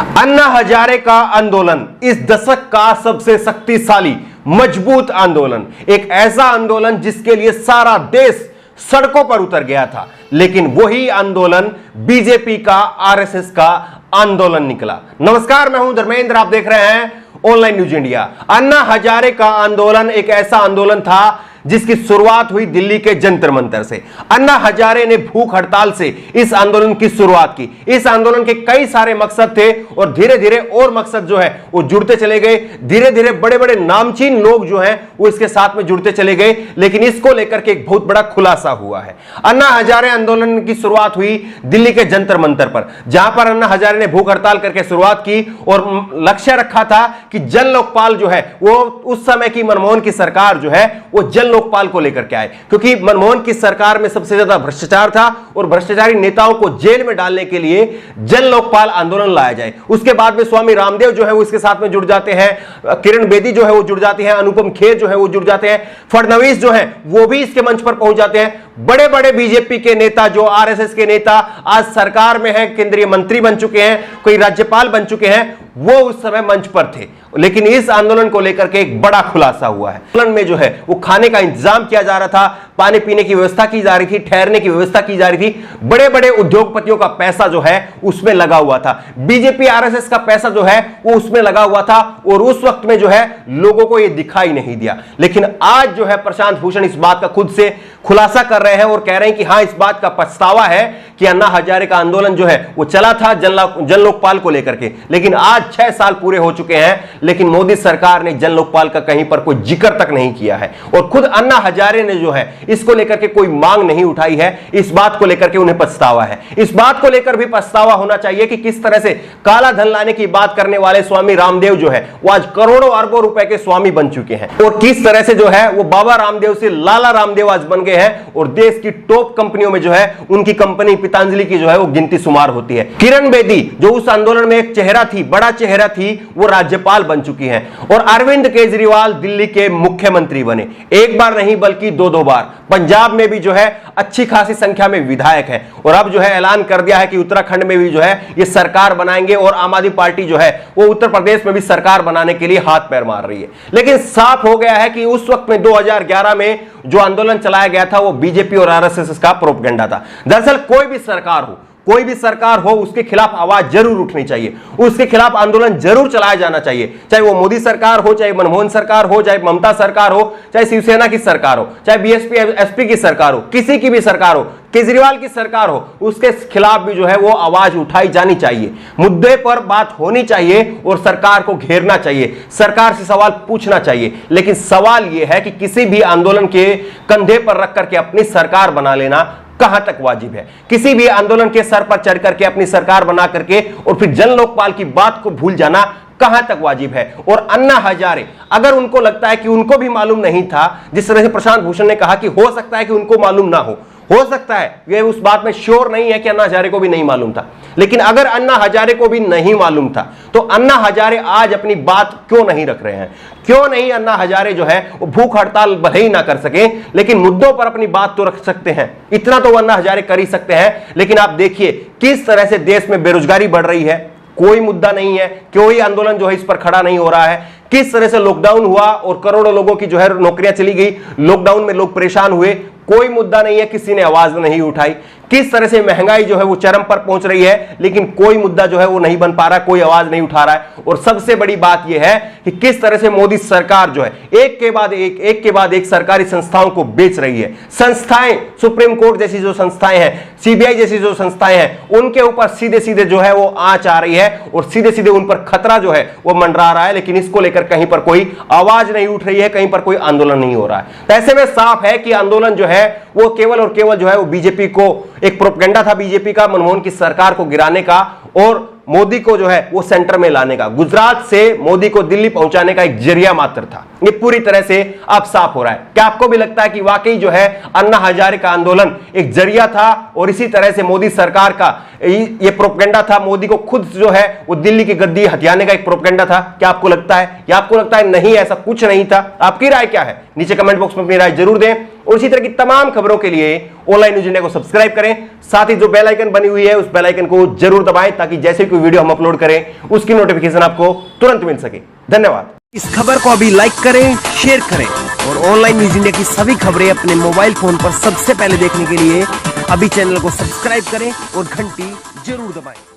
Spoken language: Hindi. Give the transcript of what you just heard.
अन्ना हजारे का आंदोलन इस दशक का सबसे शक्तिशाली मजबूत आंदोलन, एक ऐसा आंदोलन जिसके लिए सारा देश सड़कों पर उतर गया था। लेकिन वही आंदोलन बीजेपी का, आरएसएस का आंदोलन निकला। नमस्कार, मैं हूं धर्मेंद्र, आप देख रहे हैं online news India. Anna Hazare का आंदोलन एक ऐसा आंदोलन था जिसकी शुरुआत हुई दिल्ली के जंतर मंतर से। अन्ना हजारे ने भूख हड़ताल से इस आंदोलन की शुरुआत की। इस आंदोलन के कई सारे मकसद थे और धीरे धीरे और मकसद जो है वो जुड़ते चले गए। धीरे धीरे बड़े बड़े नामचीन लोग जो हैं वो इसके साथ में जुड़ते चले गए। लेकिन इसको लेकर के एक बहुत बड़ा खुलासा हुआ है। अन्ना हजारे आंदोलन की शुरुआत हुई दिल्ली के जंतर मंतर पर, जहां पर अन्ना हजारे ने भूख हड़ताल करके शुरुआत की और लक्ष्य रखा था कि जन लोकपाल जो है वो उस समय की मनमोहन की सरकार जो है वो जन लोकपाल को लेकर के आए, क्योंकि मनमोहन की सरकार में सबसे ज्यादा भ्रष्टाचार था और भ्रष्टाचारी नेताओं को जेल में डालने के लिए जन लोकपाल आंदोलन लाया जाए। उसके बाद में स्वामी रामदेव जो है वो इसके साथ में जुड़ जाते हैं, किरण बेदी जो है वो जुड़ जाती है, अनुपम खेर जो है वो जुड़ जाते हैं, फडणवीस जो है वो भी इसके मंच पर पहुंच जाते हैं। बड़े बड़े बीजेपी के नेता, जो आरएसएस के नेता आज सरकार में हैं, केंद्रीय मंत्री बन चुके हैं, कोई राज्यपाल बन चुके हैं, वो उस समय मंच पर थे। लेकिन इस आंदोलन को लेकर के एक बड़ा खुलासा हुआ है। आंदोलन में जो है वो खाने का इंतजाम किया जा रहा था, पानी पीने की व्यवस्था की जा रही थी, ठहरने की व्यवस्था की जा रही थी। बड़े बड़े उद्योगपतियों का पैसा जो है उसमें लगा हुआ था। बीजेपी आरएसएस का पैसा जो है वो उसमें लगा हुआ था और उस वक्त में जो है लोगों को ये दिखाई नहीं दिया। लेकिन आज जो है प्रशांत भूषण इस बात का खुद से खुलासा कर रहे हैं और कह रहे हैं कि हां, इस बात का पछतावा है कि अन्ना हजारे का आंदोलन जो है वो चला था जन लोकपाल को लेकर के। लेकिन आज 6 साल पूरे हो चुके हैं, लेकिन मोदी सरकार ने जन लोकपाल का कहीं पर कोई जिक्र तक नहीं किया है और खुद अन्ना हजारे ने जो है इसको लेकर के कोई मांग नहीं उठाई है। इस बात को लेकर के उन्हें पछतावा है। इस बात को लेकर भी पछतावा होना चाहिए कि किस तरह से काला धन लाने की बात करने वाले स्वामी रामदेव जो है वो आज करोड़ों अरबों रुपए के स्वामी बन चुके हैं और किस तरह से जो है वो बाबा रामदेव से लाला रामदेव आज बन गए हैं और देश की टॉप कंपनियों में जो है उनकी कंपनी पतंजलि की जो है वो गिनती शुमार होती है। किरण बेदी जो उस आंदोलन में एक चेहरा थी, बड़ा चेहरा थी, वो राज्यपाल बन चुकी हैं और अरविंद केजरीवाल दिल्ली के मुख्यमंत्री बने, एक बार नहीं बल्कि 2 बार। पंजाब में भी जो है अच्छी खासी संख्या में विधायक हैं और अब जो है ऐलान कर दिया है कि उत्तराखंड में भी जो है ये सरकार बनाएंगे और आम आदमी पार्टी जो है वो उत्तर प्रदेश में भी सरकार बनाने के लिए हाथ पैर मार रही है। लेकिन साफ हो गया है कि उस वक्त में 2011 में जो आंदोलन चलाया गया था वो बीजेपी और आरएसएस का प्रोपेगेंडा था। दरअसल कोई भी सरकार हो उसके खिलाफ आवाज जरूर उठनी चाहिए, उसके खिलाफ आंदोलन जरूर चलाया जाना चाहिए। चाहे वो मोदी सरकार हो, चाहे मनमोहन सरकार हो, चाहे ममता सरकार हो, चाहे शिवसेना की सरकार हो, चाहे बीएसपी एसपी की सरकार हो, किसी की भी सरकार हो, केजरीवाल की सरकार हो, उसके खिलाफ भी जो है वो आवाज उठाई जानी चाहिए। मुद्दे पर बात होनी चाहिए और सरकार को घेरना चाहिए, सरकार से सवाल पूछना चाहिए। लेकिन सवाल यह है कि किसी भी आंदोलन के कंधे पर रख करके अपनी सरकार बना लेना कहां तक वाजिब है। किसी भी आंदोलन के सर पर चढ़ करके अपनी सरकार बना करके और फिर जन लोकपाल की बात को भूल जाना कहां तक वाजिब है। और अन्ना हजारे, अगर उनको लगता है कि उनको भी मालूम नहीं था, जिस तरह से प्रशांत भूषण ने कहा कि हो सकता है कि उनको मालूम ना हो सकता है, ये उस बात में श्योर नहीं है कि अन्ना हजारे को भी नहीं मालूम था। लेकिन अगर अन्ना हजारे को भी नहीं मालूम था तो अन्ना हजारे आज अपनी बात क्यों नहीं रख रहे हैं? क्यों नहीं अन्ना हजारे जो है वो भूख हड़ताल भले ही ना कर सके लेकिन मुद्दों पर अपनी बात तो रख सकते हैं। इतना तो अन्ना हजारे कर ही सकते हैं। लेकिन आप देखिए किस तरह से देश में बेरोजगारी बढ़ रही है, कोई मुद्दा नहीं है, कोई आंदोलन जो है इस पर खड़ा नहीं हो रहा है। किस तरह से लॉकडाउन हुआ और करोड़ों लोगों की जो है नौकरियां चली गई, लॉकडाउन में लोग परेशान हुए, कोई मुद्दा नहीं है, किसी ने आवाज नहीं उठाई। किस तरह से महंगाई जो है वो चरम पर पहुंच रही है लेकिन कोई मुद्दा जो है वो नहीं बन पा रहा, कोई आवाज नहीं उठा रहा है। और सबसे बड़ी बात यह है कि किस तरह से मोदी सरकार जो है एक के बाद एक सरकारी संस्थाओं को बेच रही है। संस्थाएं, सुप्रीम कोर्ट जैसी जो संस्थाएं हैं, सीबीआई जैसी जो संस्थाएं हैं, उनके ऊपर सीधे सीधे जो है वो आंच आ रही है और सीधे सीधे उन पर खतरा जो है वो मंडरा रहा है। लेकिन इसको लेकर कहीं पर कोई आवाज नहीं उठ रही है, कहीं पर कोई आंदोलन नहीं हो रहा है। तो ऐसे में साफ है कि आंदोलन जो है वो केवल और केवल जो है वो बीजेपी को, एक प्रोपेगेंडा था बीजेपी का मनमोहन की सरकार को गिराने का और मोदी को जो है वो सेंटर में लाने का, गुजरात से मोदी को दिल्ली पहुंचाने का एक जरिया मात्र था। ये पूरी तरह से अब साफ हो रहा है। क्या आपको भी लगता है कि वाकई जो है अन्ना हजारे का आंदोलन एक जरिया था और इसी तरह से मोदी सरकार का ये प्रोपेगेंडा था, मोदी को खुद जो है वो दिल्ली की गद्दी हथियाने का एक प्रोपेगेंडा था? क्या आपको लगता है या आपको लगता है नहीं, ऐसा कुछ नहीं था? आपकी राय क्या है? नीचे कमेंट बॉक्स में अपनी राय जरूर दें। और इसी तरह की तमाम खबरों के लिए ऑनलाइन न्यूज इंडिया को सब्सक्राइब करें। साथ ही जो बेल आइकन बनी हुई है उस बेल आइकन को जरूर दबाएं ताकि जैसे कोई वीडियो हम अपलोड करें उसकी नोटिफिकेशन आपको तुरंत मिल सके। धन्यवाद। इस खबर को अभी लाइक करें, शेयर करें और ऑनलाइन न्यूज इंडिया की सभी खबरें अपने मोबाइल फोन पर सबसे पहले देखने के लिए अभी चैनल को सब्सक्राइब करें और घंटी जरूर दबाएं।